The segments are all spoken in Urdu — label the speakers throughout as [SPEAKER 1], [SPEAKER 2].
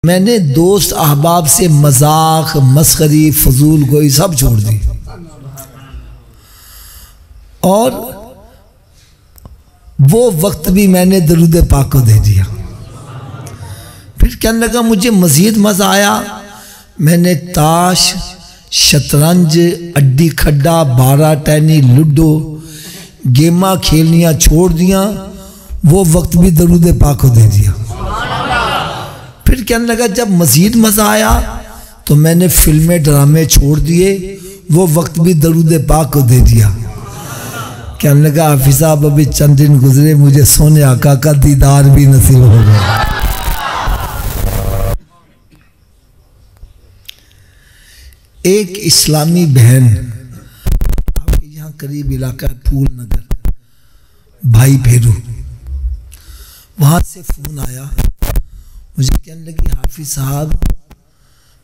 [SPEAKER 1] میں نے دوست احباب سے مذاق مسخری فضول گوئی سب چھوڑ دی اور وہ وقت بھی میں نے درود پاک کو دے دیا۔ پھر کہنے لگا مجھے مزید مزہ آیا، میں نے تاش، شطرنج، اڈی کھڈا، بارہ ٹینی، لڈو گیماں کھیلنیاں چھوڑ دیا، وہ وقت بھی درود پاک کو دے دیا۔ پھر کہنے لگا جب مزید مزہ آیا تو میں نے فلمیں ڈرامے چھوڑ دیے، وہ وقت بھی درود پاک کو دے دیا۔ کہنے لگا حافظ صاحب ابھی چند دن گزرے مجھے سونے آقا کا دیدار بھی نصیب ہو گیا۔ ایک اسلامی بہن آپ کے یہاں قریب علاقہ ہے پھول نگر، بھائی پھیرو، وہاں سے فون آیا، مجھے کہنے لگی حافظ صاحب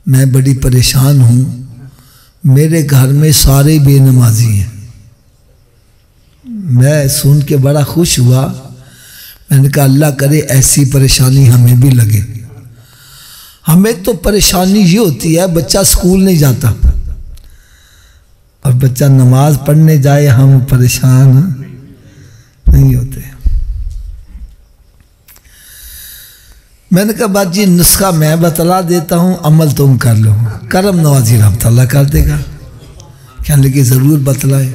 [SPEAKER 1] میں بڑی پریشان ہوں، میرے گھر میں سارے بے نمازی ہیں۔ میں سن کے بڑا خوش ہوا، میں نے کہا اللہ کرے ایسی پریشانی ہمیں بھی لگے۔ ہمیں تو پریشانی یہ ہوتی ہے بچہ سکول نہیں جاتا اور بچہ نماز پڑھنے جائے، ہم پریشان نہیں ہوتے۔ میں نے کہا بات جی نسخہ میں بتلا دیتا ہوں، عمل تم کر لو، کرم نوازی رحمت اللہ کر دے گا۔ کہنے لگے ضرور بتلائے۔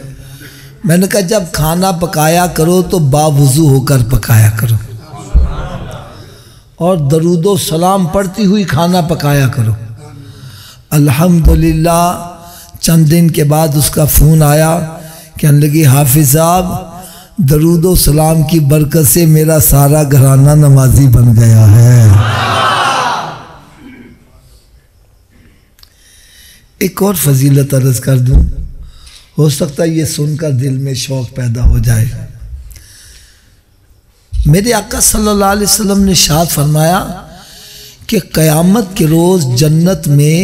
[SPEAKER 1] میں نے کہا جب کھانا پکایا کرو تو باوضو ہو کر پکایا کرو اور درود و سلام پڑھتی ہوئی کھانا پکایا کرو۔ الحمدللہ چند دن کے بعد اس کا فون آیا، کہنے لگی حافظ صاحب درود و سلام کی برکت سے میرا سارا گھرانہ نمازی بن گیا ہے۔ ایک اور فضیلت عرض کر دوں، ہو سکتا ہے یہ سن کر دل میں شوق پیدا ہو جائے۔ میرے آقا صلی اللہ علیہ وسلم نے ارشاد فرمایا کہ قیامت کے روز جنت میں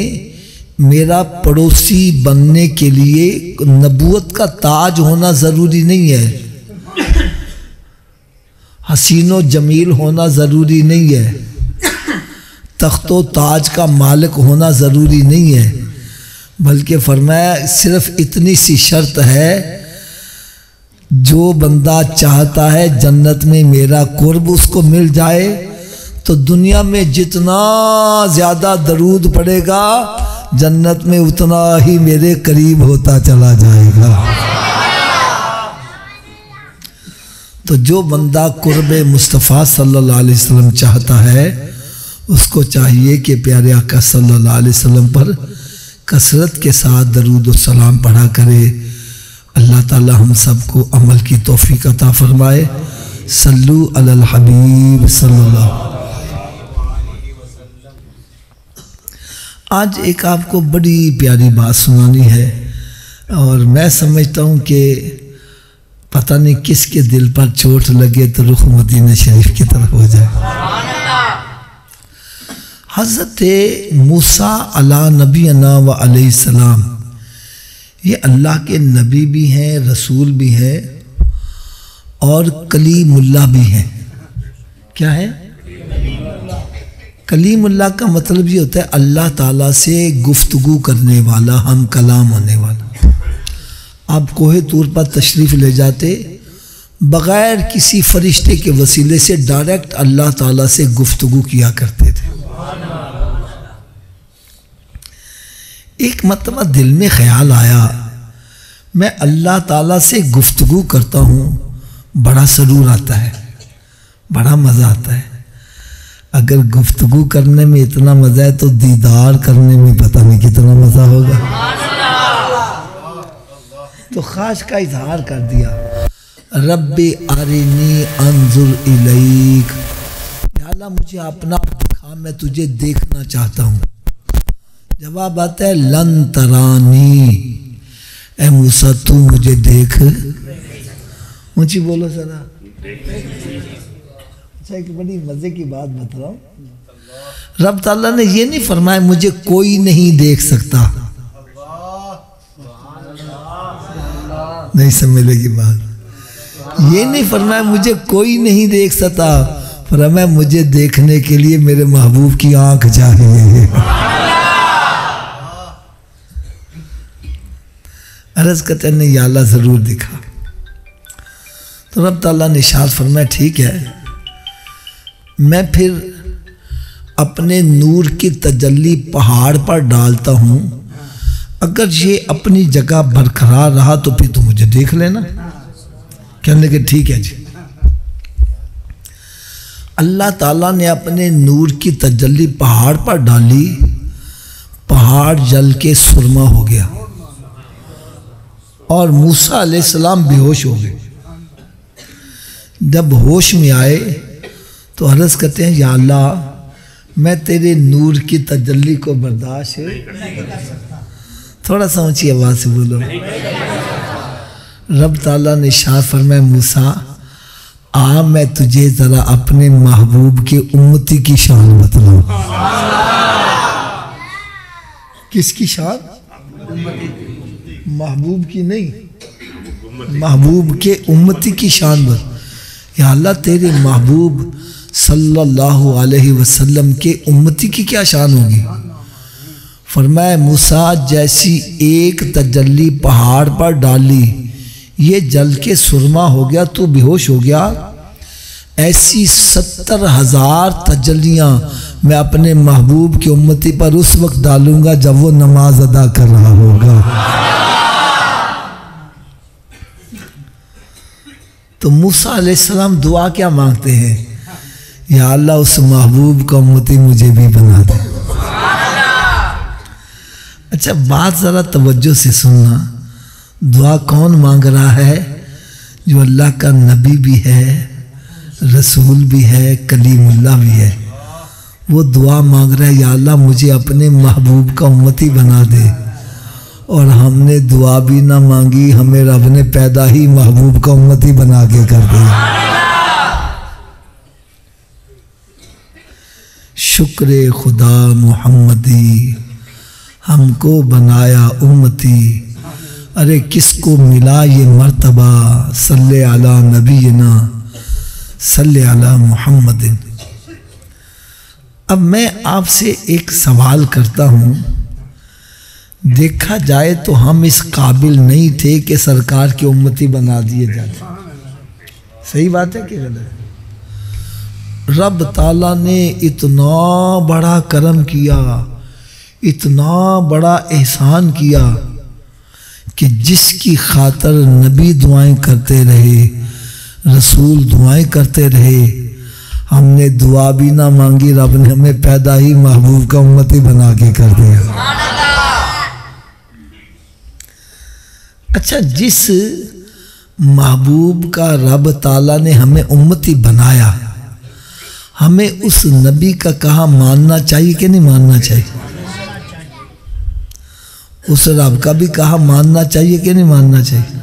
[SPEAKER 1] میرا پڑوسی بننے کے لیے نبوت کا تاج ہونا ضروری نہیں ہے، حسین و جمیل ہونا ضروری نہیں ہے، تخت و تاج کا مالک ہونا ضروری نہیں ہے، بلکہ فرمایا صرف اتنی سی شرط ہے، جو بندہ چاہتا ہے جنت میں میرا قرب اس کو مل جائے تو دنیا میں جتنا زیادہ درود پڑے گا جنت میں اتنا ہی میرے قریب ہوتا چلا جائے گا۔ تو جو بندہ قرب مصطفیٰ صلی اللہ علیہ وسلم چاہتا ہے اس کو چاہیے کہ پیارے آقا صلی اللہ علیہ وسلم پر کثرت کے ساتھ درود و سلام پڑھا کرے۔ اللہ تعالی ہم سب کو عمل کی توفیق عطا فرمائے۔ صلو علی الحبیب صلی اللہ۔ آج ایک آپ کو بڑی پیاری بات سنانی ہے اور میں سمجھتا ہوں کہ پتہ نہیں کس کے دل پر چوٹ لگے تو رخ مدینہ شریف کی طرف ہو جائے۔ حضرت موسیٰ علیہ نبینا و علیہ السلام یہ اللہ کے نبی بھی ہیں، رسول بھی ہیں اور کلیم اللہ بھی ہیں۔ کیا ہے؟ کلیم اللہ کا مطلب یہ ہوتا ہے اللہ تعالیٰ سے گفتگو کرنے والا، ہم کلام ہونے والا۔ آپ کوہ طور پر تشریف لے جاتے، بغیر کسی فرشتے کے وسیلے سے ڈائریکٹ اللہ تعالیٰ سے گفتگو کیا کرتے تھے۔ ایک مرتبہ دل میں خیال آیا میں اللہ تعالیٰ سے گفتگو کرتا ہوں، بڑا سرور آتا ہے، بڑا مزہ آتا ہے۔ اگر گفتگو کرنے میں اتنا مزہ ہے تو دیدار کرنے میں پتہ نہیں کتنا مزہ ہوگا۔ تو خواہش کا اظہار کر دیا، رب ارنی انظر الیک، یا اللہ مجھے اپنا دکھا، میں تجھے دیکھنا چاہتا ہوں۔ جواب آتا ہے لن ترانی، اے موسیٰ تو مجھے دیکھ، اونچی بولو ذرا۔ اچھا ایک بڑی مزے کی بات بتاؤ، رب تعالیٰ نے یہ نہیں فرمایا مجھے کوئی نہیں دیکھ سکتا، نہیں سمجھ لے گی بات، یہ نہیں فرمایا مجھے کوئی نہیں دیکھ سکتا، فرمایا مجھے دیکھنے کے لیے میرے محبوب کی آنکھ چاہیے. عرض کرتے ہیں یا اللہ ضرور دکھا. تو رب تعالیٰ نے ارشاد فرمایا ٹھیک ہے، میں پھر اپنے نور کی تجلی پہاڑ پر ڈالتا ہوں، اگر یہ اپنی جگہ برقرار رہا تو پھر تو مجھے دیکھ لینا. کہنے لگے ٹھیک ہے جی. اللہ تعالیٰ نے اپنے نور کی تجلی پہاڑ پر ڈالی، پہاڑ جل کے سرما ہو گیا اور موسیٰ علیہ السلام بے ہوش ہو گئے. جب ہوش میں آئے تو عرض کرتے ہیں یا اللہ میں تیرے نور کی تجلی کو برداشت تھوڑا سا اونچی آواز سے بولو. رب تعالیٰ نے ارشاد فرمایا موسیٰ آ میں تجھے ذرا اپنے محبوب کے امتی کی شان بتلاؤں. کس کی شان؟ محبوب کی نہیں، محبوب کے امتی کی شان بتلاؤں. یا اللہ تیرے محبوب صلی اللہ علیہ وسلم کے امتی کی کیا شان ہوگی؟ فرمایا موسیٰ جیسی ایک تجلی پہاڑ پر ڈالی یہ جل کے سرما ہو گیا تو بے ہوش ہو گیا، ایسی 70,000 تجلیاں میں اپنے محبوب کی امتی پر اس وقت ڈالوں گا جب وہ نماز ادا کر رہا ہوگا. تو موسیٰ علیہ السلام دعا کیا مانگتے ہیں؟ یا اللہ اس محبوب کا امتی مجھے بھی بنا دے. اچھا بات ذرا توجہ سے سننا، دعا کون مانگ رہا ہے؟ جو اللہ کا نبی بھی ہے، رسول بھی ہے، کلیم اللہ بھی ہے. وہ دعا مانگ رہا ہے یا اللہ مجھے اپنے محبوب کا امتی بنا دے. اور ہم نے دعا بھی نہ مانگی، ہمیں رب نے پیدا ہی محبوب کا امتی بنا کے کر دیا. شکر خدا محمدی ہم کو بنایا امتی، ارے کس کو ملا یہ مرتبہ، صلی علی نبینا صلی علی محمد. اب میں آپ سے ایک سوال کرتا ہوں، دیکھا جائے تو ہم اس قابل نہیں تھے کہ سرکار کی امتی بنا دیے جاتے. صحیح بات ہے کہ غلط ہے؟ رب تعالیٰ نے اتنا بڑا کرم کیا، اتنا بڑا احسان کیا کہ جس کی خاطر نبی دعائیں کرتے رہے، رسول دعائیں کرتے رہے، ہم نے دعا بھی نہ مانگی، رب نے ہمیں پیدا ہی محبوب کا امتی بنا کے کر دیا. اچھا جس محبوب کا رب تعالیٰ نے ہمیں امتی بنایا، ہمیں اس نبی کا کہا ماننا چاہیے کہ نہیں ماننا چاہیے؟ اس رب کا بھی کہا ماننا چاہیے کہ نہیں ماننا چاہیے؟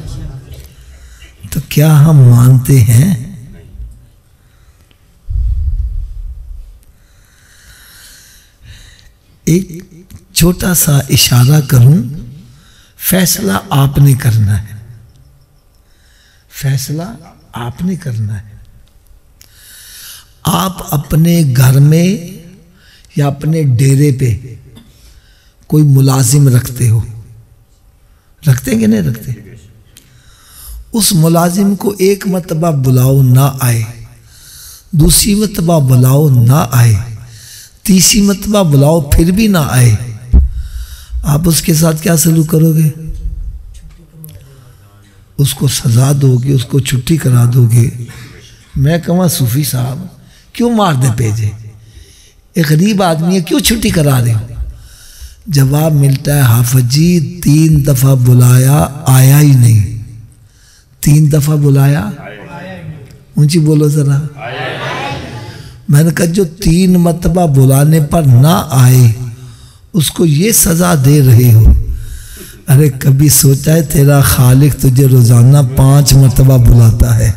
[SPEAKER 1] تو کیا ہم مانتے ہیں؟ ایک چھوٹا سا اشارہ کروں، فیصلہ آپ نے کرنا ہے، فیصلہ آپ نے کرنا ہے. آپ اپنے گھر میں یا اپنے ڈیرے پہ کوئی ملازم رکھتے ہو، رکھتے ہیں کہ نہیں رکھتے؟ اس ملازم کو ایک مرتبہ بلاؤ نہ آئے، دوسری مرتبہ بلاؤ نہ آئے، تیسری مرتبہ بلاؤ پھر بھی نہ آئے، آپ اس کے ساتھ کیا سلوک کرو گے؟ اس کو سزا دو گے، اس کو چھٹی کرا دو گے. میں کہوں صوفی صاحب کیوں مار دے پیجے، ایک غریب آدمی ہے کیوں چھٹی کرا رہے ہو؟ جواب ملتا ہے حافظ جی 3 دفعہ بلایا آیا ہی نہیں. 3 دفعہ بلایا، اونچی بولو ذرا. میں نے کہا جو 3 مرتبہ بلانے پر نہ آئے اس کو یہ سزا دے رہے ہو. ارے کبھی سوچا ہے تیرا خالق تجھے روزانہ 5 مرتبہ بلاتا ہے،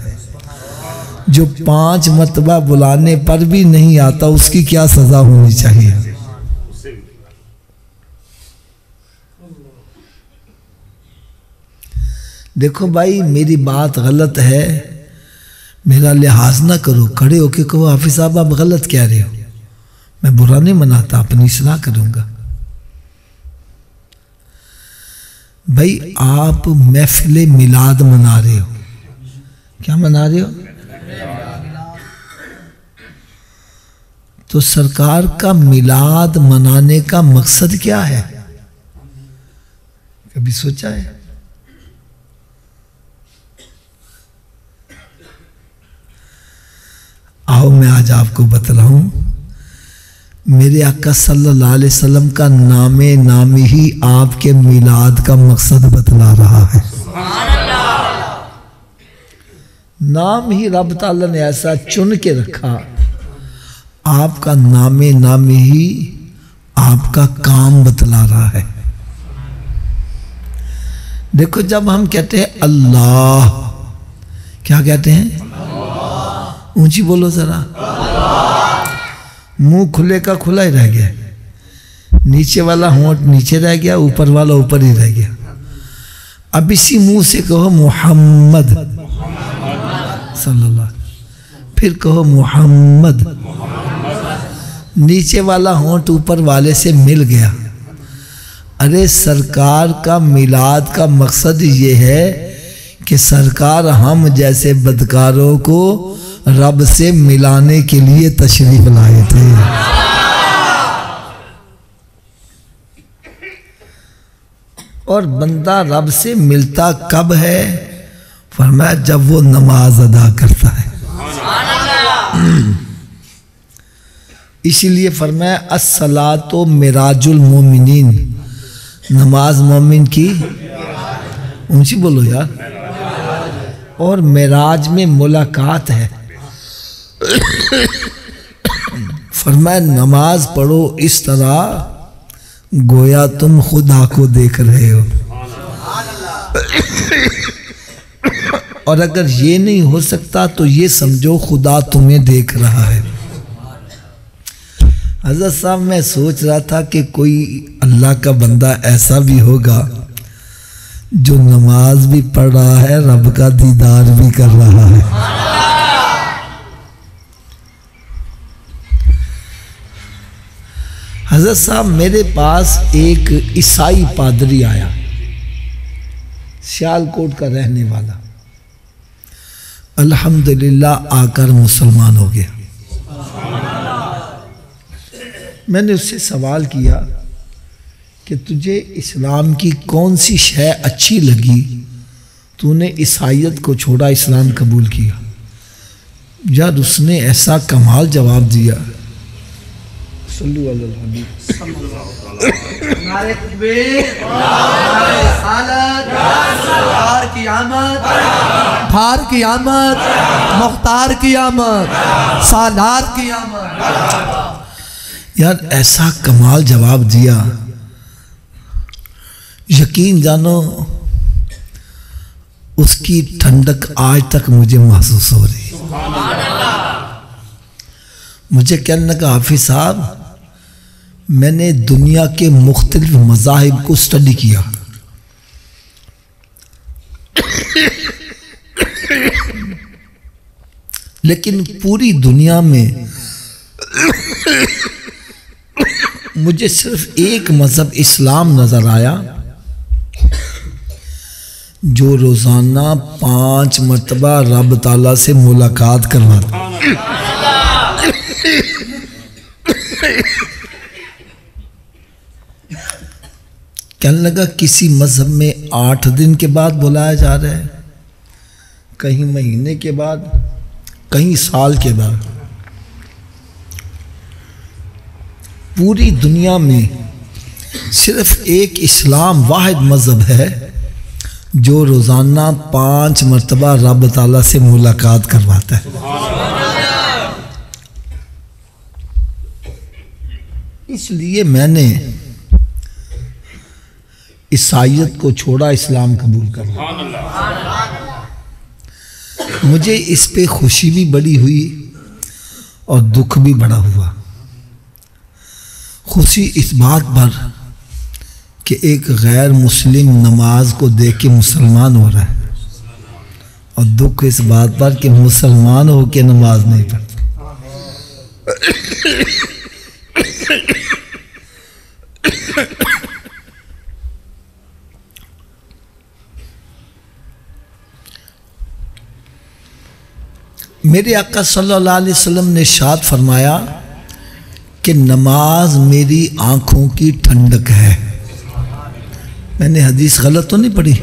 [SPEAKER 1] جو 5 مرتبہ بلانے پر بھی نہیں آتا اس کی کیا سزا ہونی چاہیے؟ دیکھو بھائی میری بات غلط ہے، میرا لحاظ نہ کرو، کھڑے ہو کے کہو حافظ صاحب آپ غلط کہہ رہے ہو، میں برا نہیں مناتا، اپنی اصلاح کروں گا۔ بھائی آپ محفل میلاد منا رہے ہو، کیا منا رہے ہو؟ تو سرکار کا میلاد منانے کا مقصد کیا ہے؟ کبھی سوچا ہے؟ آؤ میں آج آپ کو بتلاؤں، میرے آقا صلی اللہ علیہ وسلم کا نام نامی ہی آپ کے میلاد کا مقصد بتلا رہا ہے۔ نام ہی رب تعالیٰ نے ایسا چن کے رکھا، آپ کا نام نامی ہی آپ کا کام بتلا رہا ہے۔ دیکھو جب ہم کہتے ہیں اللہ، کیا کہتے ہیں؟ اونچی بولو ذرا، منہ کھلے کا کھلا ہی رہ گیا، نیچے والا ہونٹ نیچے رہ گیا، اوپر والا اوپر ہی رہ گیا۔ اب اسی منہ سے کہو محمد صلی اللہ، پھر کہو محمد، نیچے والا ہونٹ اوپر والے سے مل گیا۔ ارے سرکار کا میلاد کا مقصد یہ ہے کہ سرکار ہم جیسے بدکاروں کو رب سے ملانے کے لیے تشریف لائے تھے۔ اور بندہ رب سے ملتا کب ہے؟ فرمایا جب وہ نماز ادا کرتا ہے۔ اسی لیے فرمایا الصلاۃ معراج المومنین، نماز مومن کی اونچی بولو یار، اور معراج میں ملاقات ہے۔ فرمایا نماز پڑھو اس طرح گویا تم خدا کو دیکھ رہے ہو، اور اگر یہ نہیں ہو سکتا تو یہ سمجھو خدا تمہیں دیکھ رہا ہے۔ حضرت صاحب میں سوچ رہا تھا کہ کوئی اللہ کا بندہ ایسا بھی ہوگا جو نماز بھی پڑھ رہا ہے، رب کا دیدار بھی کر رہا ہے۔ حضرت صاحب میرے پاس ایک عیسائی پادری آیا، سیالکوٹ کا رہنے والا، الحمدللہ آ کر مسلمان ہو گیا۔ میں نے اس سے سوال کیا کہ تجھے اسلام کی کون سی شے اچھی لگی، تو نے عیسائیت کو چھوڑا اسلام قبول کیا؟ یار اس نے ایسا کمال جواب دیا، صلو علی الحبیب،
[SPEAKER 2] نعرہ تکبیر، نعرہ رسالت، سرکار کی آمد، ٹھار کی آمد، مختار کی آمد، سالار کی آمد۔
[SPEAKER 1] یار ایسا کمال جواب دیا، یقین جانو اس کی ٹھنڈک آج تک مجھے محسوس ہو رہی۔ مجھے کہنے لگا حافظ صاحب میں نے دنیا کے مختلف مذاہب کو اسٹڈی کیا، لیکن پوری دنیا میں مجھے صرف ایک مذہب اسلام نظر آیا جو روزانہ 5 مرتبہ رب تعالیٰ سے ملاقات کرواتا۔ کہنے لگا کسی مذہب میں 8 دن کے بعد بلایا جا رہا ہے، کہیں مہینے کے بعد، کہیں سال کے بعد۔ پوری دنیا میں صرف ایک اسلام واحد مذہب ہے جو روزانہ 5 مرتبہ رب تعالیٰ سے ملاقات کرواتا ہے۔ اس لیے میں نے عیسائیت کو چھوڑا، اسلام قبول کر لیا۔ مجھے اس پہ خوشی بھی بڑی ہوئی اور دکھ بھی بڑا ہوا۔ خوشی اس بات پر کہ ایک غیر مسلم نماز کو دیکھ کے مسلمان ہو رہا ہے، اور دکھ اس بات پر کہ مسلمان ہو کے نماز نہیں پڑھتا۔ میرے آقا صلی اللہ علیہ وسلم نے ارشاد فرمایا کہ نماز میری آنکھوں کی ٹھنڈک ہے۔ میں نے حدیث غلط تو نہیں پڑھی؟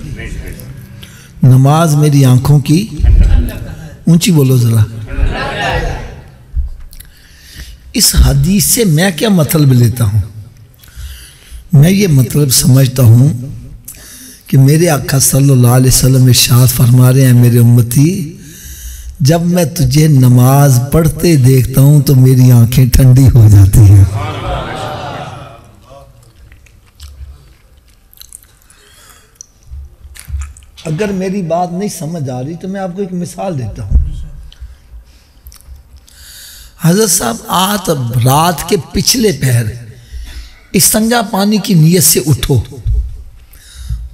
[SPEAKER 1] نماز میری آنکھوں کی، اونچی بولو ذرا۔ اس حدیث سے میں کیا مطلب لیتا ہوں؟ میں یہ مطلب سمجھتا ہوں کہ میرے آقا صلی اللہ علیہ وسلم ارشاد فرما رہے ہیں، میرے امتی جب میں تجھے نماز پڑھتے دیکھتا ہوں تو میری آنکھیں ٹھنڈی ہو جاتی ہیں۔ اگر میری بات نہیں سمجھ آ رہی تو میں آپ کو ایک مثال دیتا ہوں۔ حضرت صاحب آپ رات کے پچھلے پہر استنجا پانی کی نیت سے اٹھو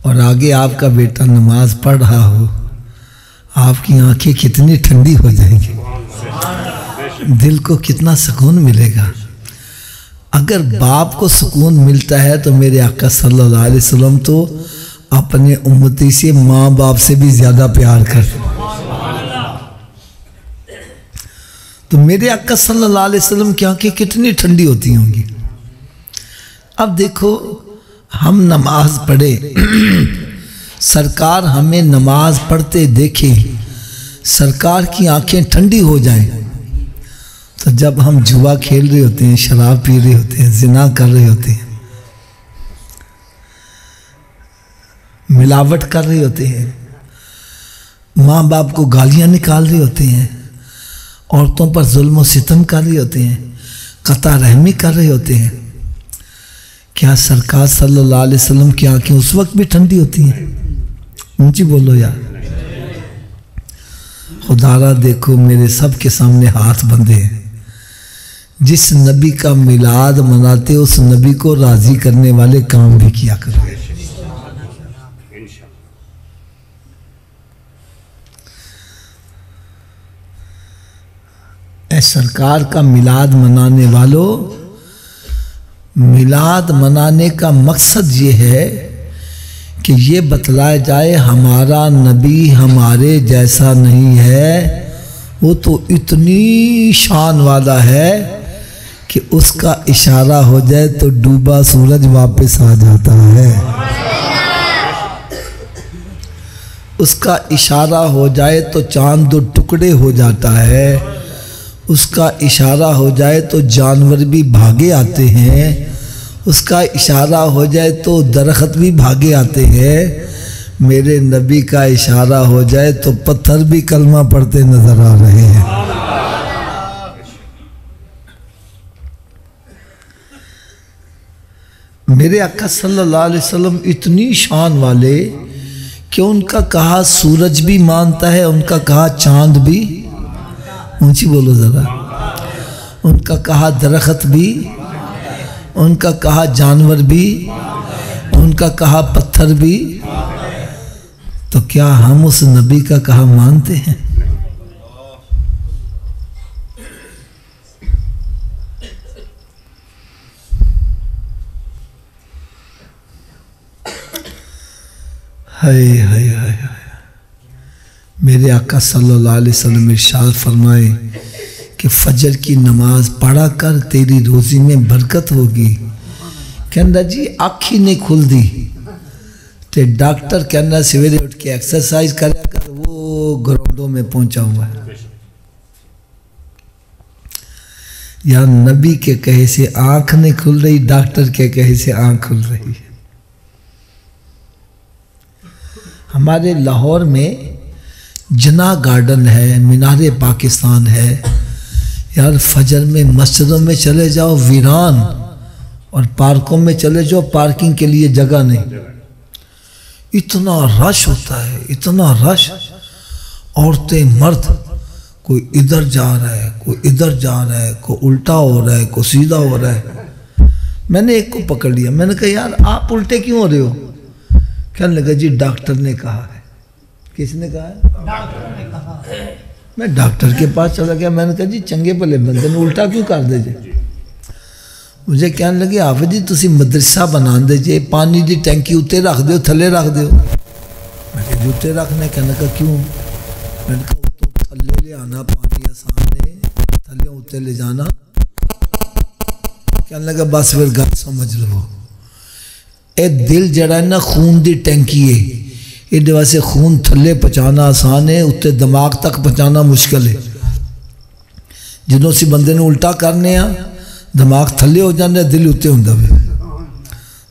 [SPEAKER 1] اور آگے آپ کا بیٹا نماز پڑھ رہا ہو، آپ کی آنکھیں کتنی ٹھنڈی ہو جائیں گی، دل کو کتنا سکون ملے گا۔ اگر باپ کو سکون ملتا ہے تو میرے آقا صلی اللہ علیہ وسلم تو اپنے امتی سے ماں باپ سے بھی زیادہ پیار کرتے، تو میرے آقا صلی اللہ علیہ وسلم کی آنکھیں کتنی ٹھنڈی ہوتی ہوں گی۔ اب دیکھو ہم نماز پڑھے، سرکار ہمیں نماز پڑھتے دیکھے، سرکار کی آنکھیں ٹھنڈی ہو جائیں، تو جب ہم جوا کھیل رہے ہوتے ہیں، شراب پی رہے ہوتے ہیں، زنا کر رہے ہوتے ہیں، ملاوٹ کر رہے ہوتے ہیں، ماں باپ کو گالیاں نکال رہے ہوتے ہیں، عورتوں پر ظلم و ستم کر رہے ہوتے ہیں، قطع رحمی کر رہے ہوتے ہیں، کیا سرکار صلی اللہ علیہ وسلم کی آنکھیں اس وقت بھی ٹھنڈی ہوتی ہیں؟ اونچی بولو یار۔ خدا را دیکھو میرے سب کے سامنے ہاتھ بندھے ہیں، جس نبی کا میلاد مناتے اس نبی کو راضی کرنے والے کام بھی کیا کرو۔ اے سرکار کا میلاد منانے والوں، میلاد منانے کا مقصد یہ ہے کہ یہ بتلایا جائے ہمارا نبی ہمارے جیسا نہیں ہے، وہ تو اتنی شان والا ہے کہ اس کا اشارہ ہو جائے تو ڈوبا سورج واپس آ جاتا ہے، اس کا اشارہ ہو جائے تو چاند دو ٹکڑے ہو جاتا ہے، اس کا اشارہ ہو جائے تو جانور بھی بھاگے آتے ہیں، اس کا اشارہ ہو جائے تو درخت بھی بھاگے آتے ہیں، میرے نبی کا اشارہ ہو جائے تو پتھر بھی کلمہ پڑھتے نظر آ رہے ہیں۔ میرے آقا صلی اللہ علیہ وسلم اتنی شان والے کہ ان کا کہا سورج بھی مانتا ہے، ان کا کہا چاند بھی، اونچی بولو ذرا، ان کا کہا درخت بھی، ان کا کہا جانور بھی، ان کا کہا پتھر بھی، تو کیا ہم اس نبی کا کہا مانتے ہیں؟ ہائے ہائے ہائے، میرے آقا صلی اللہ علیہ وسلم ارشاد فرمائے کہ فجر کی نماز پڑھا کر تیری روزی میں برکت ہوگی۔ کہنا جی آنکھ ہی نہیں کھل دی تے ڈاکٹر کہنا سویرے اٹھ کے ایکسرسائز کریا کر، وہ گراؤنڈوں میں پہنچا ہوا ہے۔ یا نبی کے کہے سے آنکھ نہیں کھل رہی، ڈاکٹر کے کہے سے آنکھ کھل رہی ہے۔ ہمارے لاہور میں جناح گارڈن ہے، مینار پاکستان ہے، یار فجر میں مسجدوں میں چلے جاؤ ویران، اور پارکوں میں چلے جاؤ پارکنگ کے لیے جگہ نہیں، اتنا رش ہوتا ہے، اتنا رش، عورتیں مرد، کوئی ادھر جا رہا ہے، کوئی ادھر جا رہا ہے، کوئی الٹا ہو رہا ہے، کوئی سیدھا ہو رہا ہے۔ میں نے ایک کو پکڑ لیا، میں نے کہا یار آپ الٹے کیوں ہو رہے ہو؟ کہنے لگا جی ڈاکٹر نے کہا ہے کس نے کہا ہے؟ میں ڈاکٹر کے پاس چلا گیا. میں نے کہا جی چنگے بھلے بندے نے الٹا کیوں کر دے جی؟ مجھے کہنے لگے حافظ جی تسی مدرسہ بنا دے جی, پانی دی ٹینکی اتنے رکھ دیو تھلے رکھ دیو. میں کہا جی اتنے رکھنے, کہنے کہا کیوں؟ میں نے کہا اتوں تھلے لے آنا پانی آسان ہے, تھلے اتنے لے جانا. کہنے لگا بس پھر گل سمجھ لو, اے دل جڑا ہے نا خون دی ٹینکی ہے, یہ واسے خون تھلے پہنچانا آسان ہے, اتنے دماغ تک پہنچانا مشکل ہے. جدوں سی بندے نے الٹا کرنے ہاں دماغ تھلے ہو جاندے, دل اتنے ہوندا وے,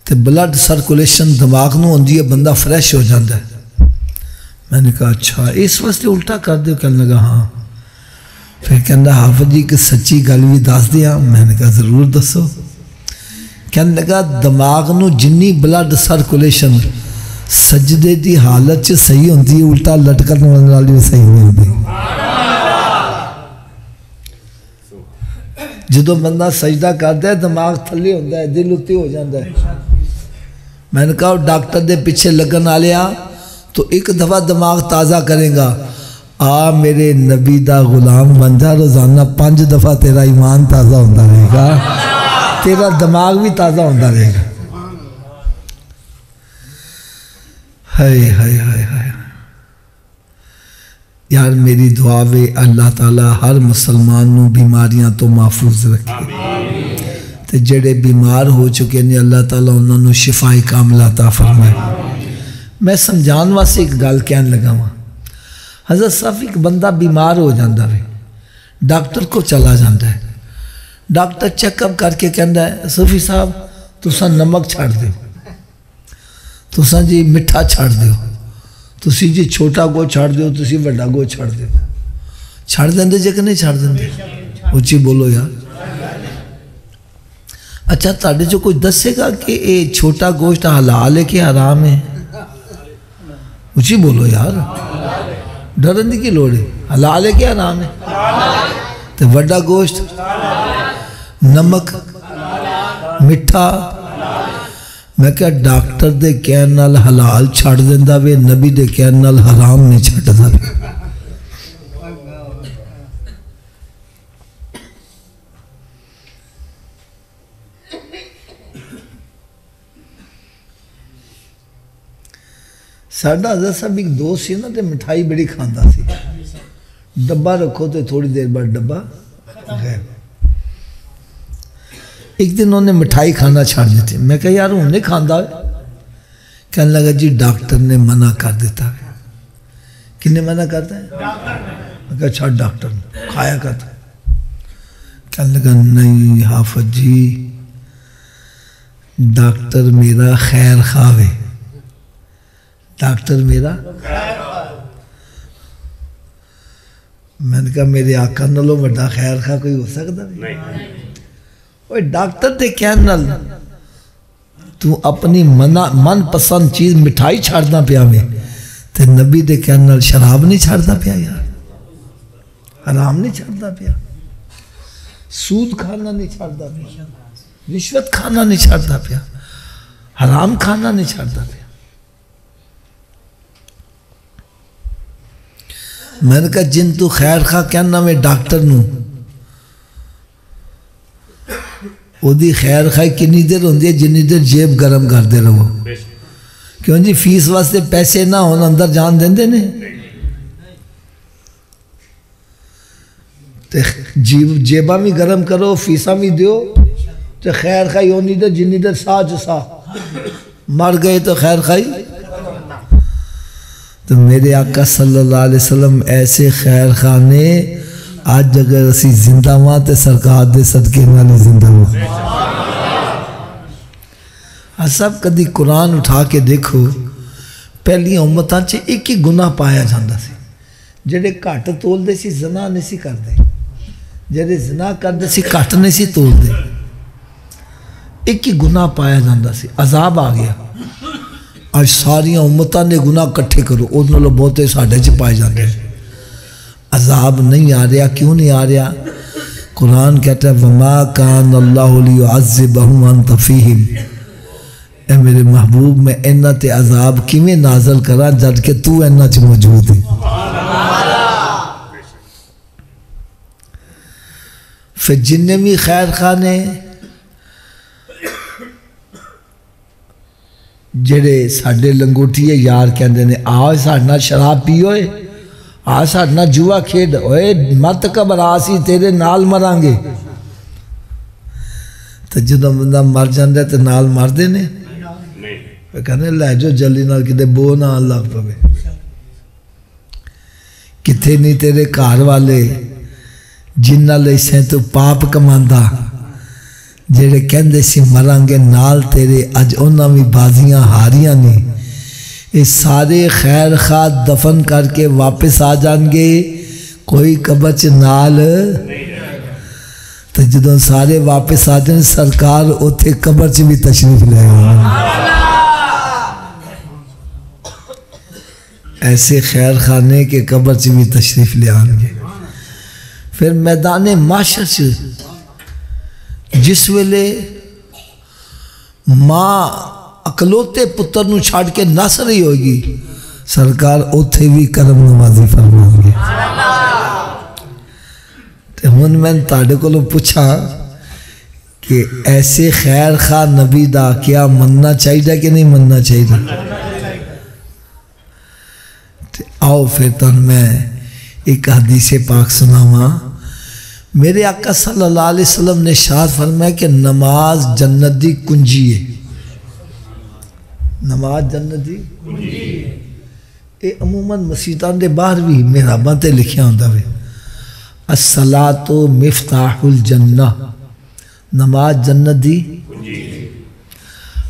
[SPEAKER 1] تے بلڈ سرکولیشن دماغ نو ہوندی ہے, بندہ فریش ہو جاندا ہے. میں نے کہا اچھا اس واسطے الٹا کر دیو؟ کہنے لگا ہاں. پھر کہندا حافظ جی کہ سچی گل بھی دس دیاں؟ میں نے کہا ضرور دسو. کہنے لگا دماغ نو جنی بلڈ سرکولیشن سجدے دی حالت چ صحیح ہوندی ہے, الٹا لٹکن والی صحیح نہیں ہوندی. جدو بندہ سجدہ کرتا ہے دماغ تھلے ہوتا ہے, دل اتنے ہو جاتا ہے. میں نے کہا ڈاکٹر دے پیچھے لگن والیا تو ایک دفعہ دماغ تازہ کرے گا, آ میرے نبی دا غلام بن جا, روزانہ 5 دفعہ تیرا ایمان تازہ ہوتا رہے گا, تیرا دماغ بھی تازہ ہوتا رہے گا. ہائے ہائے ہائے ہائے یار, میری دعا وے اللہ تعالیٰ ہر مسلمان نو بیماریاں تو محفوظ رکھے, تے جڑے بیمار ہو چکے نے اللہ تعالیٰ انہوں نے شفا کاملہ عطا فرمائے. میں سمجھان واسطے ایک گل کہن لگا ہوں. حضرت صاحب ایک بندہ بیمار ہو جاندہ ہے, ڈاکٹر کو چلا جاندہ ہے, ڈاکٹر چیک اپ کر کے کہندا ہے صوفی صاحب تساں نمک چھاڑ دیو, تساں جی مٹھا چھاڑ دیو, تسی جی چھوٹا گو چھاڑ دیو, تسی بڑا گو چھاڑ دیو. چھاڑ دیں دے جے کہ نہیں چھاڑ دیں دے؟ اچھی بولو یار. اچھا تاڑے جو کوئی دسے گا کہ اے چھوٹا گوشت حلال ہے کہ حرام ہے؟ اچھی بولو یار, ڈرن دی کی لوڑ ہے, حلال ہے کہ حرام ہے؟ تو بڑا گوشت, نمک, مٹھا, میں کہا ڈاکٹر دے کہن نال حلال چھاڑ دیندہ وے, نبی دے کہن نال حرام نہیں چھاڑ دیندہ. ساڑھا حضرت صاحب ایک دوست سی نا تے مٹھائی بڑی کھاندہ سی, ڈبہ رکھو تے تھوڑی دیر بعد ڈبہ غائب. ایک دن انہوں نے مٹھائی کھانا چھاڑ دیتے. میں کہا یار انہیں کھاندہ ہے؟ کہنے لگا جی ڈاکٹر نے منع کر دیتا ہے. کنے منع کرتا ہے؟ میں کہا چھاڑ ڈاکٹر نے کھایا کرتا ہے. کہنے لگا نہیں حافظ جی ڈاکٹر میرا خیر خواہ ہے, ڈاکٹر میرا. میں نے کہا میرے آقا نالوں بڑا خیر خواہ کوئی ہو سکتا نہیں. اوہ ڈاکٹر تے کہن نال تو اپنی من پسند چیز مٹھائی چھاڑنا پیا میں, تے نبی دے کہن نال شراب نہیں چھاڑنا پیا یار, حرام نہیں چھاڑنا پیا, سود کھانا نہیں چھاڑنا پیا, رشوت کھانا نہیں چھاڑنا پیا, حرام کھانا نہیں چھاڑنا پیا. میں نے کہا جن تو خیر خواہ کہنا میں ڈاکٹر نوں, وہ دی خیر خواہ کنی دیر ہوندی ہے جنی دیر جیب گرم کر دے رہو. کیوں جی فیس واسطے پیسے نہ ہونا اندر جان دیں دے نہیں, جیبہ میں گرم کرو فیسہ میں دیو, تو خیر خواہ ہونی دیر جنی دیر سا جو سا مر گئے تو خیر خواہ. تو میرے آقا صلی اللہ علیہ وسلم ایسے خیر خواہ نے آج اگر اسی زندہ ماں تے سرکار دے صدقے نالی زندہ ماں. سب کدی قرآن اٹھا کے دیکھو, پہلی امتاں چے ایک ہی گناہ پایا جاندہ سی. جڑے کٹ تول دے سی زنا نہیں سی کر دے, جڑے زنا کر دے سی کٹ نہیں سی تول دے, ایک ہی گناہ پایا جاندہ سی. عذاب آ گیا, آج ساری امتاں نے گناہ کٹھے کرو, انہوں نے بہتے ساڑھے چے پائے جاندے. عذاب نہیں آ رہا, کیوں نہیں آ رہا؟ قرآن کہتا ہے وَمَا كَانَ اللَّهُ لِيُعَذِّبَهُمْ وَأَنْتَ فِيهِمْ. اے میرے محبوب میں اینا تے عذاب کیویں نازل کرا جد کہ تو اینا چ موجود ہے. پھر جننے بھی خیر خانے جڑے ساڈے لنگوٹیے یار کہندے نے آ ساڈے نال شراب پیوئے آ ساڈے نال جوا کھیڈ اوئے مت گھبرا سی تیرے نال مران گے. تو جدوں بندہ مر جاندا تے نال مردے نے کہنے لے جو جلدی نال کتے بو نہ لگ پوے. کتھے نہیں تیرے گھر والے جنہ لئی سیں تو پاپ کماندا جڑے کہندے سی مران گے نال تیرے اج انہاں بھی بازیاں ہاریاں نے. یہ سارے خیر خواہ دفن کر کے واپس آ جان گے کوئی قبر چ نال. تو جدوں سارے واپس آ جان سرکار اوتھے قبر چ بھی تشریف لے آئے. ایسے خیر خانے کے قبر چ بھی تشریف لے آن گے. پھر میدان محشر سے جس ویلے ماں اکلوتے پتر نو چھاڑ کے نس رہی ہوگی سرکار اوتھے بھی کرم نوازی فرمائیں گے. تو ہن میں تاڑے کو لو پوچھا کہ ایسے خیر خواہ نبی دا کیا مننا چاہیے کہ نہیں مننا چاہیے. آؤ پھر تن میں ایک حدیث پاک سناواں. میرے آقا صلی اللہ علیہ وسلم نے ارشاد فرمایا کہ نماز جنت دی کنجی ہے. نماز جنت دی کنجی ہے. یہ عموماً مسیطان دے باہر بھی محراباں تے لکھیا ہوندا وے الصلاۃ مفتاح الجنہ. نماز جنت دی کنجی.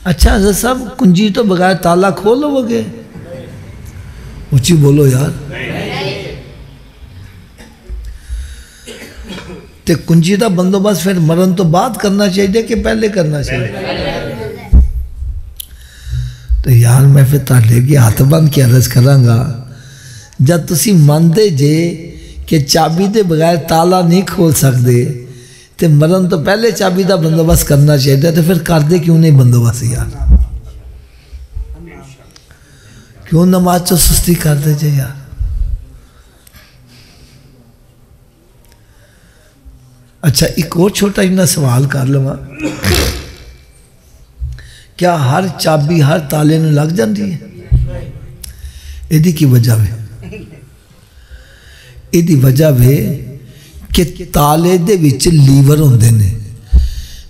[SPEAKER 1] اچھا حضرت صاحب کنجی تو بغیر تالا کھولو گے؟ اچھی بولو یار. تے کنجی دا بندوبست پھر مرن تو بعد کرنا چاہیے کہ پہلے کرنا چاہیے؟ تو یار میں پھر تاڑے کی ہاتھ بند کی عرض کراں گا جب تسی ماندے جے کہ چابی دے بغیر تالا نہیں کھول سکتے تے مرن تو پہلے چابی دا بندوبست کرنا چاہیے تو پھر کر دے کیوں نہیں بندوبست یار؟ کیوں نماز چو سستی کر دے جے یار؟ اچھا ایک اور چھوٹا ہی سوال کر لوں. کیا ہر چابی ہر تالے نو لگ جاندی ہے؟ ایدی کی وجہ ہے ایدی وجہ ہے کہ تالے دے وچ لیور ہوندے نے.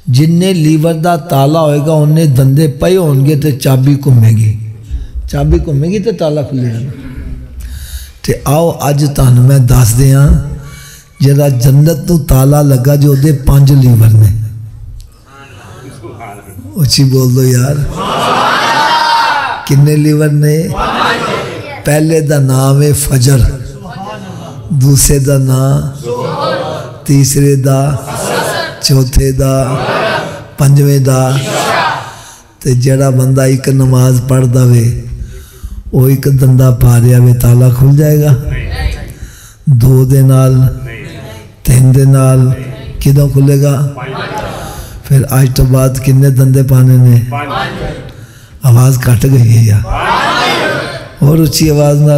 [SPEAKER 1] جننے لیور دا تالا ہوئے گا انہیں دندے پئے ہون گے تو چابی گھومے گی. چابی گھومے گی تو تالا کھلے گا. تے آؤ اج تانوں میں دس دیاں جڑا جنت تو تالا لگا جو دے 5 لیور نے. اچھی بول دو یار. کنے لیور نے؟ پہلے دا نام ہے فجر، دوسرے دا نام، تیسرے دا، چوتھے دا، پنجویں دا. تے جڑا بندہ ایک نماز پڑھ دا وے وہ ایک دندہ پاریا وے تالا کھل جائے گا. 2 دے نال 3 دے نال کدوں کھلے گا؟ پھر آج تو بعد کنے دندے پانے نے؟ آواز کٹ گئی ہے یار اور اچھی آواز نہ.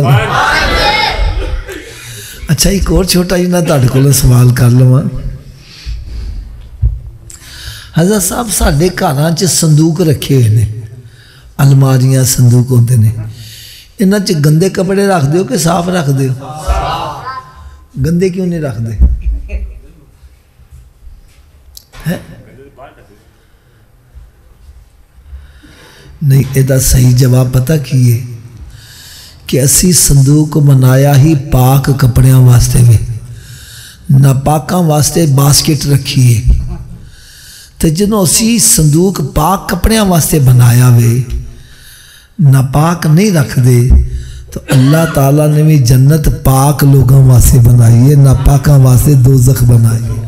[SPEAKER 1] اچھا ایک اور چھوٹا ہی نہ تاڑے کو سوال کر لواں. حضرت صاحب ساڈے گھراں چ صندوق رکھے ہوئے نے، الماریاں صندوق ہوندے نے. انہاں چ گندے کپڑے رکھ دیو کہ صاف رکھ دیو؟ گندے کیوں نہیں رکھ دے؟ نہیں ایدہ صحیح جواب پتہ کیے کہ اسی صندوق بنایا ہی پاک کپڑیاں واسطے میں، ناپاکاں واسطے باسکٹ رکھیے. تو جنہوں اسی صندوق پاک کپڑیاں واسطے بنایا وے ناپاک نہیں رکھ دے تو اللہ تعالیٰ نے بھی جنت پاک لوگوں واسطے بنائی ہے، ناپاکاں واسطے دوزخ بنائی ہے.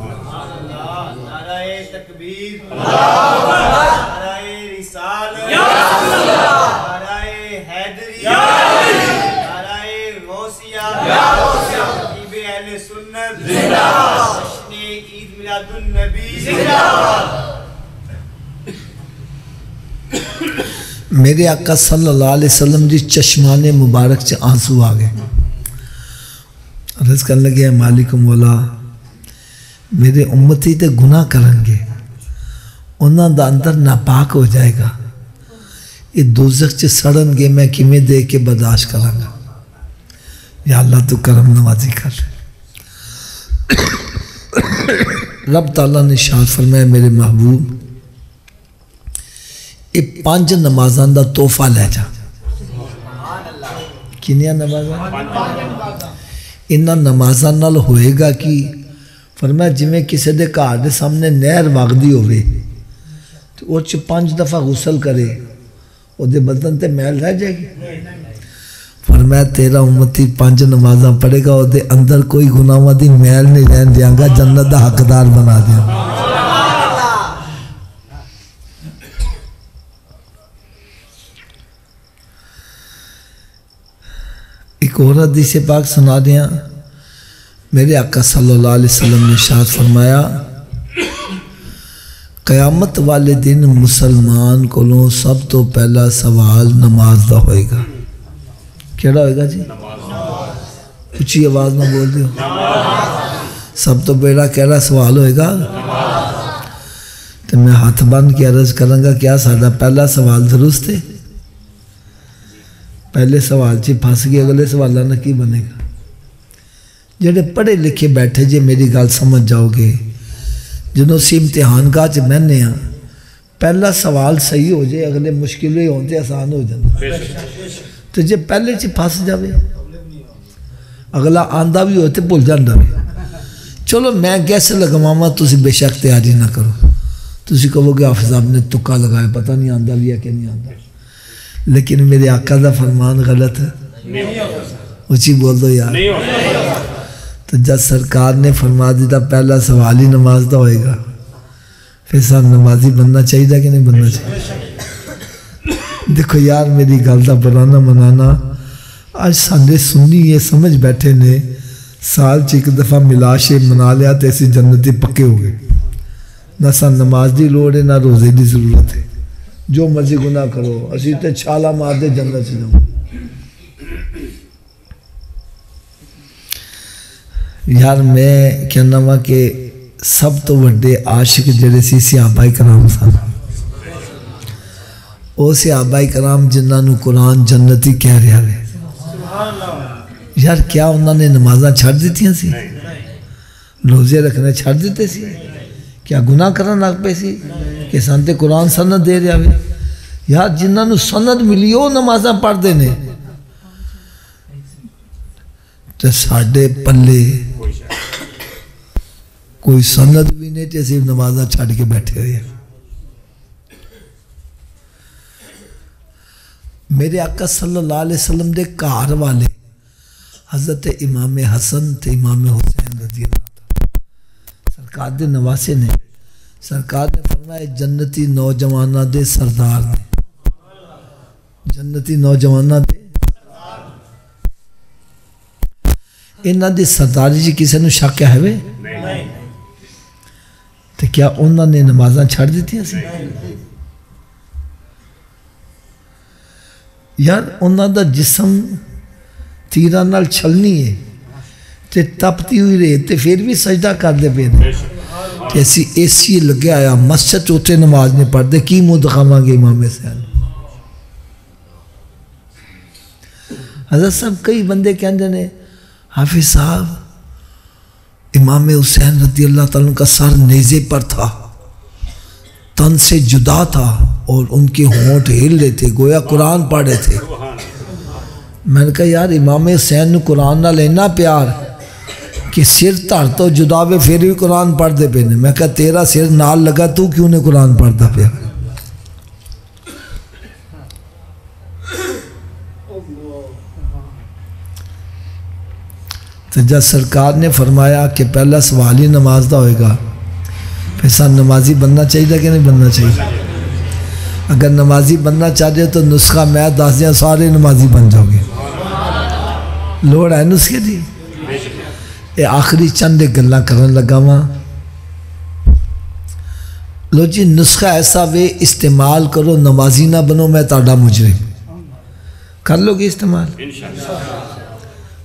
[SPEAKER 1] میرے آقا صلی اللہ علیہ وسلم جی چشمان مبارک سے آنسو آ گئے. عرض کرنے لگے مالک مولا میرے امتی تے گناہ کرن گے انہاں دا اندر ناپاک ہو جائے گا یہ دوزخ چ سڑن گے میں کیویں دے کے برداشت کراں گا. یا اللہ تو کرم نوازی کر. رب تعالیٰ نے ارشاد فرمایا میرے محبوب یہ 5 نمازاں دا تحفہ لے جا. کنیاں نمازاں؟ انہاں نمازاں نال ہوئے گا کہ فرمایا جویں کسی دے گھر دے سامنے نہر وگدی ہوئے تو وہ 5 دفعہ غسل کرے وہ دے بدن تے میل رہ جائے گی. فرمایا تیرا امتی 5 نمازاں پڑھے گا وہ دے اندر کوئی گناہاں دی میل نہیں رہن دیاں گا جنت دا حقدار بنا دیاں. ایک اور حدیث پاک سنا دیا. میرے آقا صلی اللہ علیہ وسلم نے ارشاد فرمایا قیامت والے دن مسلمان کو سب تو پہلا سوال نماز دا ہوئے گا. کیڑا ہوئے گا جی؟ اچھی آواز نہ بول دیو. سب تو پہلا کیڑا سوال ہوئے گا؟ تو میں ہاتھ بند کے عرض کروں گا کیا ساڈا پہلا سوال درست ہے؟ پہلے سوال چی پھنس گئے اگلے سوالہ نہ کی بنے گا. جڑے پڑھے لکھے بیٹھے جے میری گال سمجھ جاؤ گے جنہوں سی امتحان گاہ چ بہنے ہیں پہلا سوال صحیح ہو جائے اگلے مشکلیں ہوتے آسان ہو جاتے. تو جے پہلے چی پھنس جاوے اگلا آندہ بھی ہوتے بھول جاندہ بھی. چلو میں کیسے لگواما تسی بے شک تیاری نہ کرو. تسی کہو گے حافظ صاحب نے تکا لگائے پتہ نہیں آندہ بھی ہے کہ نہیں آندہ. لیکن میرے آقا دا فرمان غلط ہے. اچھی بول دو یار. تو جب سرکار نے فرما دیتا پہلا سوال ہی نماز دا ہوئے گا پھر سان نمازی بننا چاہیے کہ نہیں بننا چاہیے. دیکھو یار میری گل دا برانا منانا آج ساندے سنی یہ سمجھ بیٹھے نے سال چ ایک دفعہ ملاشے منا لیا تو ایسی جنتی پکے ہو گئے. نہ سان نماز دی لوڑ ہے نہ روزے دی ضرورت ہے. جو مرضی گناہ کرو اسی تے چھالا مار دے جنت سے جاؤں. یار میں کہنا ہوا کہ سب تو وڈے عاشق جڑے سی صحابہ کرام سن. او صحابہ کرام جنہاں نو قرآن جنتی کہہ رہا ہے. یار کیا انہوں نے نمازاں چھڑ دیتی سی؟ روزے رکھنے چھڑ دیتے سی؟ کیا گناہ کرنا لگ پہ سی کہ سانتے قرآن سند دے رہا ہے؟ یار جنہاں نو سند ملی وہ نمازاں پڑھ دینے تو ساڑھے پلے کوئی سند بھی نہیں تے صرف نمازاں چھڑ کے بیٹھے ہوئے. میرے آقا صلی اللہ علیہ وسلم دے کار والے حضرت امام حسن تے امام حسین رضی اللہ تعالیٰ سرکار دے نواسے نے. سرکار نے فرمایا جنتی نوجوانہ دے سردار نے. جنتی نوجوانہ دے انہاں دے سرداری جی کسی نے شک ہے ہوئے تو کیا انہوں نے نمازاں چھڑ دیتی ہیں سی؟ یار انہوں دا جسم تیرہ نال چھلنی ہے تے تپتی ہوئی رہے تے پھر بھی سجدہ کر دے پہ کہ ایسی لگے آیا مسجد چوتھے نماز نہیں پڑھ دے کی منہ دکھاواں گے امام حسین. حضرت صاحب کئی بندے کہندے نے حافظ صاحب امام حسین رضی اللہ تعالیٰ کا سر نیزے پر تھا تن سے جدا تھا اور ان کے ہونٹ ہل رہے تھے گویا قرآن پڑھ رہے تھے. میں نے کہا یار امام حسین نے قرآن نہ لینا پیار کہ سر تھر تو جدا ہوئے پھر بھی قرآن پڑھ دے پہ نے. میں کہا تیرا سر نال لگا تو کیوں نے قرآن پڑھتا پیا؟ تو جب سرکار نے فرمایا کہ پہلا سوال ہی نماز دا ہوئے گا پھر سان نمازی بننا چاہیے کہ نہیں بننا چاہیے؟ اگر نمازی بننا چاہتے تو نسخہ میں دس دیا سارے نمازی بن جاؤ گے. لوڑ ہے نسخے دی. یہ آخری چند گلاں کرن لگا وا. لو جی نسخہ ایسا وے استعمال کرو نمازی نہ بنو میں تاڑا مجرم کر لو گے استعمال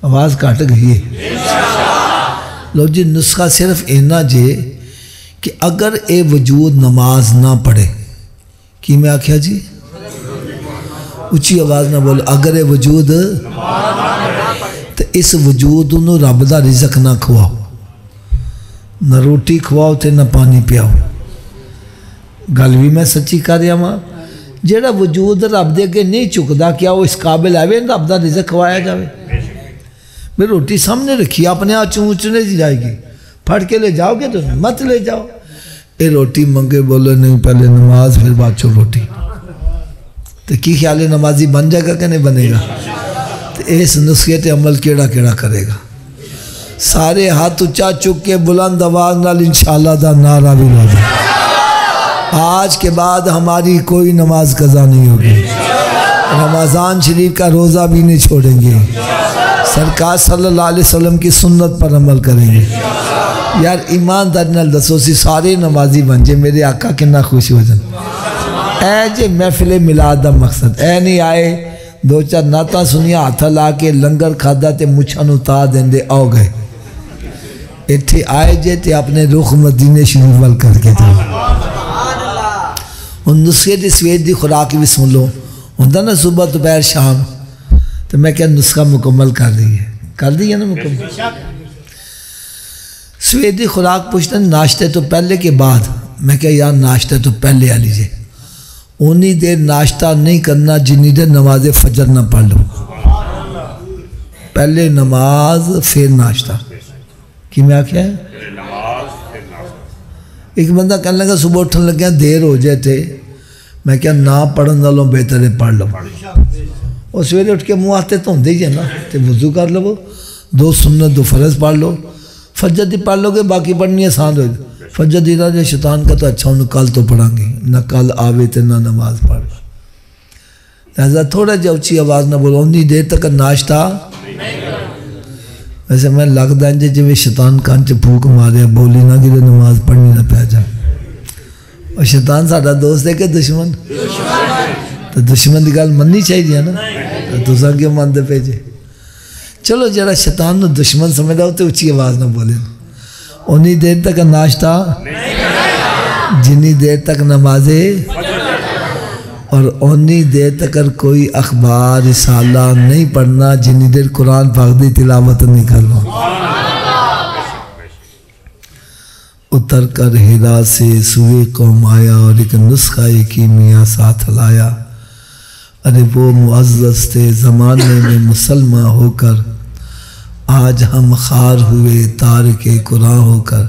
[SPEAKER 1] آواز کٹ گئی ہے لو جی نسخہ صرف اینا جے کہ اگر اے وجود نماز نہ پڑھے کی میں آکھیا جی اچھی آواز نہ بولو اگر اے وجود تو اس وجود انہوں رب دا رزق نہ کھواؤ نہ روٹی کھواؤ تے نہ پانی پیاؤ گل بھی میں سچی کر رہا ہوں جیڑا وجود رب دے کے نہیں چکدا کیا وہ اس قابل ہے رب دا رزق کھوایا جاوے میں روٹی سامنے رکھی اپنے آپ چونچنے جی جائے گی پھڑ کے لے جاؤ گے تو مت لے جاؤ اے روٹی منگے بولو نہیں پہلے نماز پھر بعد چو روٹی تو کی خیال ہے نمازی بن جائے گا کہ نہیں بنے گا تو اس نسخے تے عمل کیڑا کیڑا کرے گا سارے ہاتھ اچھا چک کے بلند آواز نال انشاءاللہ دا نعرہ بھی لا دیں آج کے بعد ہماری کوئی نماز قضا نہیں ہوگی رمضان شریف کا روزہ بھی نہیں چھوڑیں گے سرکار صلی اللہ علیہ وسلم کی سنت پر عمل کریں گے یار ایماندار نال دسو سی سارے نمازی بن جے میرے آقا کنا خوش ہو جائیں اے جے محفل میلاد دا مقصد اے نہیں آئے دو چار ناتا سنیا ہاتھ لا کے لنگر کھادا تے مچھن اتا دیں دے آؤ گئے اتھے آئے جے تے اپنے رخ مدینے شریف وال کر کے جاؤ ان نسخے دی سویت دی خوراک بھی سن لو ہوندہ نا صبح دوپہر شام تو میں کیا نسخہ مکمل کر دی ہے نا مکمل سویت دی خوراک پوچھتا ناشتے تو پہلے کے بعد میں کیا یار ناشتے تو پہلے آ لیجئے انی دیر ناشتہ نہیں کرنا جنی دیر نماز فجر نہ پڑھ لو پہلے نماز پھر ناشتہ کی میں آکھیا ہے ایک بندہ کہنے لگا صبح اٹھن لگیا دیر ہو جائے تھے میں کیا نہ پڑھن والوں بہتر ہے پڑھ لو اور سویرے اٹھ کے منہ آتے تو ہوں دے ہی ہے نا تو وضو کر لو دو سنت دو فرض پڑھ لو فجر دی پڑھ لو گے باقی پڑھنی آسان ہو جائے فجر دی راجہ شیطان کا تو اچھا انہوں کل تو پڑھاں گے نہ کل آوے تے نہ نماز پڑھ لہذا تھوڑا جا اچھی آواز نہ بولو انی دیر تک ناشتہ ویسے میں لگتا ہے جی شیطان کان چ پھوک مارے بولی نہ کہ نماز پڑھنی نہ پہ جا اور شیطان ساڑا دوست ہے کہ دشمن تو دشمن دی گل مننی چاہیے نا تو سا کیوں ماندے پہ جے چلو جڑا شیطان نو دشمن سمجھا ہو تو اچھی آواز نہ بولے انی دیر تک ناشتہ جنی دیر تک نمازیں اور انی دیر تک کوئی اخبار رسالہ نہیں پڑھنا جنی دیر قرآن پاک دی تلاوت نہیں کرنا اتر کر ہرا سے سوئے قوم آیا اور ایک نسخہ کیمیا ساتھ لایا ارے وہ معزز تھے زمانے میں مسلمان ہو کر آج ہم خار ہوئے تارک قرآن ہو کر